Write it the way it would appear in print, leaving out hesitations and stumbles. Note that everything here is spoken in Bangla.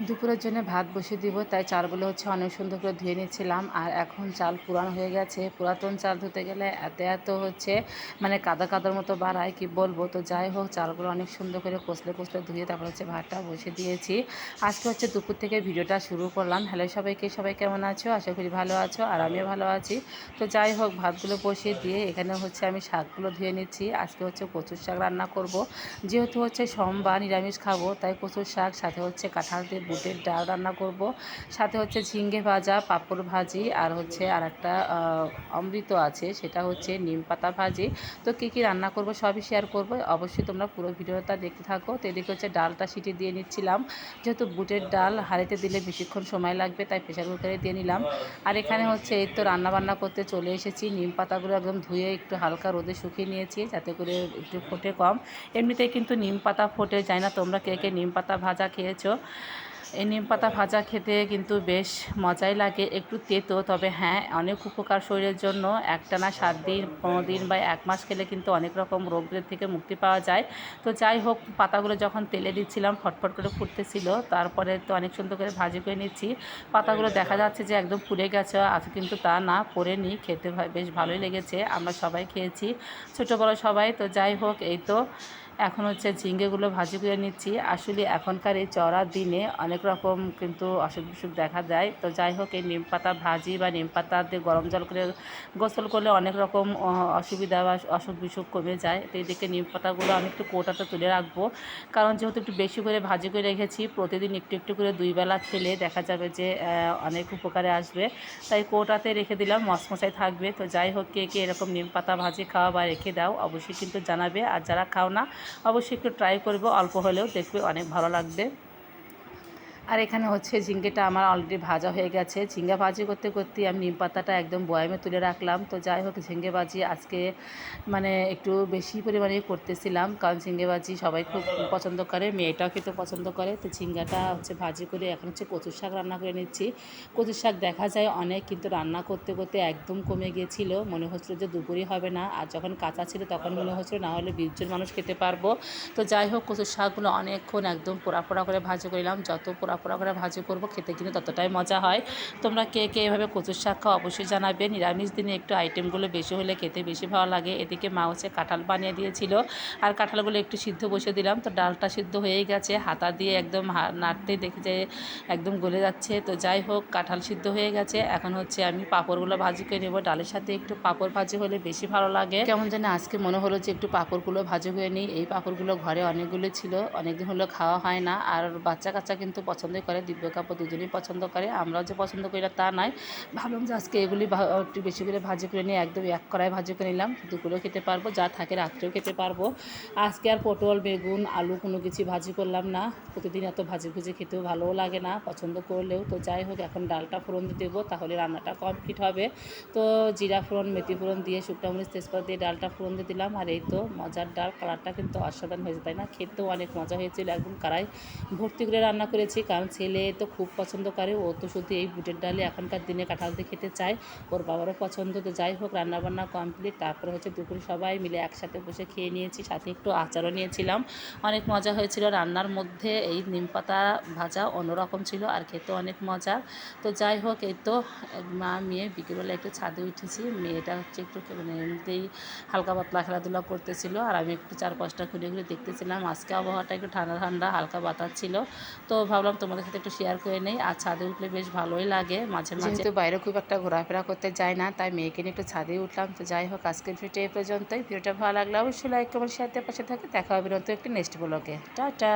দুপুরের জন্য ভাত বসিয়ে দিব, তাই চালগুলো অনেক সুন্দর করে ধুয়ে নিচ্ছিলাম। আর এখন চাল পুরানো হয়ে গেছে। পুরাতন চাল ধুতে গেলে এত মানে কাদা কাদার মতো বাড়ায়, কি বলবো। তো যাই হোক, চালগুলো অনেক সুন্দর করে কষলে কষলে ধুয়ে তারপর ভাতটা বসিয়ে দিয়েছি। আজকে দুপুর থেকে ভিডিওটা শুরু করলাম। হ্যালো সবাইকে, সবাই কেমন আছো? আশা করি ভালো আছো, আর আমিও ভালো আছি। তো যাই হোক, ভাতগুলো বসিয়ে দিয়ে এখানে আমি শাকগুলো ধুয়ে নিচ্ছি। আজকে কচুর শাক রান্না করব। যেহেতু সোমবার নিরামিষ খাবো, তাই কচুর শাক সাথে কাঁঠাল দিয়ে বুটের ডাল রান্না করব। সাথে ঝিঙ্গে ভাজা, পাঁপড় ভাজি, আর আর একটা অমৃত আছে, সেটা নিম পাতা ভাজি। তো কী কী রান্না করব সবই শেয়ার করব। অবশ্যই তোমরা পুরো ভিডিওটা দেখতে থাকো। তো এদিকে ডালটা সিটি দিয়ে নিচ্ছিলাম। যেহেতু বুটের ডাল হাঁড়িতে দিলে বেশিক্ষণ সময় লাগবে, তাই প্রেশার কুকারে দিয়ে নিলাম। আর এখানে এই তো রান্নাবান্না করতে চলে এসেছি। নিম পাতাগুলো একদম ধুয়ে একটু হালকা রোদে শুকিয়ে নিয়েছি, যাতে করে একটু ফোটে কম। এমনিতেই কিন্তু নিম পাতা ফোটে যায় না। তোমরা কে কে নিম পাতা ভাজা খেয়েছো? এই নিম পাতা ভাজা খেতে কিন্তু বেশ মজাই লাগে, একটু তেতো, তবে হ্যাঁ অনেক উপকার শরীরের জন্য। একটানা 7 দিন 15 দিন বা 1 মাস খেলে কিন্তু অনেক রকম রোগের থেকে মুক্তি পাওয়া যায়। তো যাই হোক, পাতাগুলো যখন তেলে দিচ্ছিলাম ফটফট করে ফুটতেছিল, তারপরে তো অনেক সুন্দর করে ভাজি করে নিচ্ছি। পাতাগুলো দেখা যাচ্ছে যে একদম পুড়ে গেছে, আছে কিন্তু তা না, পোড়েনি। খেতে বেশ ভালোই লেগেছে, আমরা সবাই খেয়েছি, ছোটো বড়ো সবাই। তো যাই হোক, এই তো এখন ঝিঙ্গেগুলো ভাজি করে নিচ্ছি। আসলে এখনকার এই চড়ার দিনে অনেক রকম কিন্তু অসুখ বিসুখ দেখা যায়। তো যাই হোক, এই নিম পাতা ভাজি বা নিম পাতা দিয়ে গরম জল করে গোসল করলে অনেক রকম অসুবিধা বা অসুখ বিসুখ কমে যায়। তো এদিকে নিম পাতাগুলো আমি একটু কৌটাতে তুলে রাখবো, কারণ যেহেতু একটু বেশি করে ভাজি করে রেখেছি, প্রতিদিন একটু একটু করে 2 বেলা খেলে দেখা যাবে যে অনেক উপকারে আসবে। তাই কৌটাতে রেখে দিলাম, মশমশাই থাকবে। তো যাই হোক, কে কে এরকম নিম পাতা ভাজি খাওয়া বা রেখে দাও অবশ্যই কিন্তু জানাবে। আর যারা খাও না, অবশ্যই একটু ট্রাই করবো, অল্প হলেও দেখবে অনেক ভালো লাগবে। আর এখানে ঝিঙ্গেটা আমার অলরেডি ভাজা হয়ে গেছে। ঝিঙ্গা ভাজি করতে করতে আমি নিম পাতাটা একদম বয়ামে তুলে রাখলাম। তো যাই হোক, ঝিঙ্গে ভাজি আজকে মানে একটু বেশি পরিমাণে করতেছিলাম, কারণ ঝিঙ্গে ভাজি সবাই খুব পছন্দ করে, মেয়েটাও খেতে পছন্দ করে। তো ঝিঙ্গাটা ভাজি করে এখন কচুর শাক রান্না করে নিচ্ছি। কচুর শাক দেখা যায় অনেক, কিন্তু রান্না করতে করতে একদম কমে গিয়েছিল, মনে হচ্ছিলো যে দুপুরই হবে না। আর যখন কাঁচা ছিল তখন মনে হচ্ছিলো না হলে 20 জন মানুষ খেতে পারবো। তো যাই হোক, কচুর শাকগুলো অনেকক্ষণ একদম পোড়া পোড়া করে ভাজি করলাম। যত পোড়া পোড়া করে ভাজি করবো, খেতে কিন্তু ততটাই মজা হয়। তোমরা কে কে এভাবে কচুর শাক খাও অবশ্যই জানাবে। নিরামিষ দিনে একটু আইটেমগুলো বেশি হলে খেতে বেশি ভালো লাগে। এদিকে মা কাঁঠাল বানিয়ে দিয়েছিল, আর কাঁঠালগুলো একটু সিদ্ধ বসিয়ে দিলাম। তো ডালটা সিদ্ধ হয়েই গেছে, হাতা দিয়ে একদম নাড়তেই দেখি যে একদম গলে যাচ্ছে। তো যাই হোক, কাঁঠাল সিদ্ধ হয়ে গেছে। এখন আমি পাঁপড়গুলো ভাজি করে নেবো। ডালের সাথে একটু পাঁপড় ভাজি হলে বেশি ভালো লাগে। কেমন জানি আজকে মনে হলো যে একটু পাঁপড়গুলো ভাজি করে নিই। এই পাঁপড়গুলো ঘরে অনেকগুলো ছিল, অনেকদিন হলো খাওয়া হয় না। আর বাচ্চা কাচ্চা কিন্তু পছন্দই করে, দিব্য কাপড় দুজনেই পছন্দ করে, আমরাও যে পছন্দ করি না তা নয়। ভাবলাম যে আজকে এগুলি একটু বেশি করে ভাজি করে নিয়ে একদম এক কড়াই ভাজি করে নিলাম, দুপুরেও খেতে পারবো, যা থাকে রাত্রেও খেতে পারবো। আজকে আর পটল বেগুন আলু কোনো কিছু ভাজি করলাম না। প্রতিদিন এত ভাজি ভুজি খেতেও ভালোও লাগে না, পছন্দ করলেও। তো যাই হোক, এখন ডালটা ফোড়ন দিয়ে দেবো, তাহলে রান্নাটা কমপ্লিট হবে। তো জিরা ফোড়ন মেথি ফোড়ন দিয়ে শুকনো মরিচ তেজপাতা দিয়ে ডালটা ফোড়ন দিয়ে দিলাম। আর এই তো মজার ডাল, কালারটা কিন্তু অসাধারণ হয়েছে, তাই না? খেতেও অনেক মজা হয়েছিল, একদম কড়াই ভর্তি করে রান্না করেছি, কারণ ছেলে তো খুব পছন্দ করে। ও তো শুধু এই বুটের ডালে এখনকার দিনে কাঁঠাল দিয়ে খেতে চায়, ওর বাবারও পছন্দ। তো যাই হোক, রান্নাবান্না কমপ্লিট। তারপরে দুপুরে সবাই মিলে একসাথে বসে খেয়ে নিয়েছি, সাথে একটু আচারও নিয়েছিলাম। অনেক মজা হয়েছিল। রান্নার মধ্যে এই নিম পাতা ভাজা অন্যরকম ছিল, আর খেতে অনেক মজা। তো যাই হোক, এই তো মা মেয়ে বিকেলবেলা একটু ছাদে উঠেছি। মেয়েটা একটু মানে এমনিতেই হালকা পাতলা খেলাধুলা করতেছিল, আর আমি একটু চারপাশটা ঘুরে ঘুরে দেখতেছিলাম। আজকে আবহাওয়াটা একটু ঠান্ডা ঠান্ডা, হালকা বাতাস ছিল। তো ভাবলাম তোমাদের সাথে একটু শেয়ার করে নেই। আর ছাদে উঠলে বেশ ভালোই লাগে মাঝে মাঝে, যেহেতু বাইরে খুব একটা ঘোরাফেরা করতে যায় না, তাই মেয়েকে নিয়ে একটু ছাদে উঠলাম। তো যাই হোক, আজকের ভিডিও এই পর্যন্তই। ভিডিওটা ভালো লাগলে অবশ্যই লাইক কমেন্ট শেয়ার দিয়ে পাশে থাকে। দেখা হবে নতুন একটি নেক্সট ব্লগে। টাটা।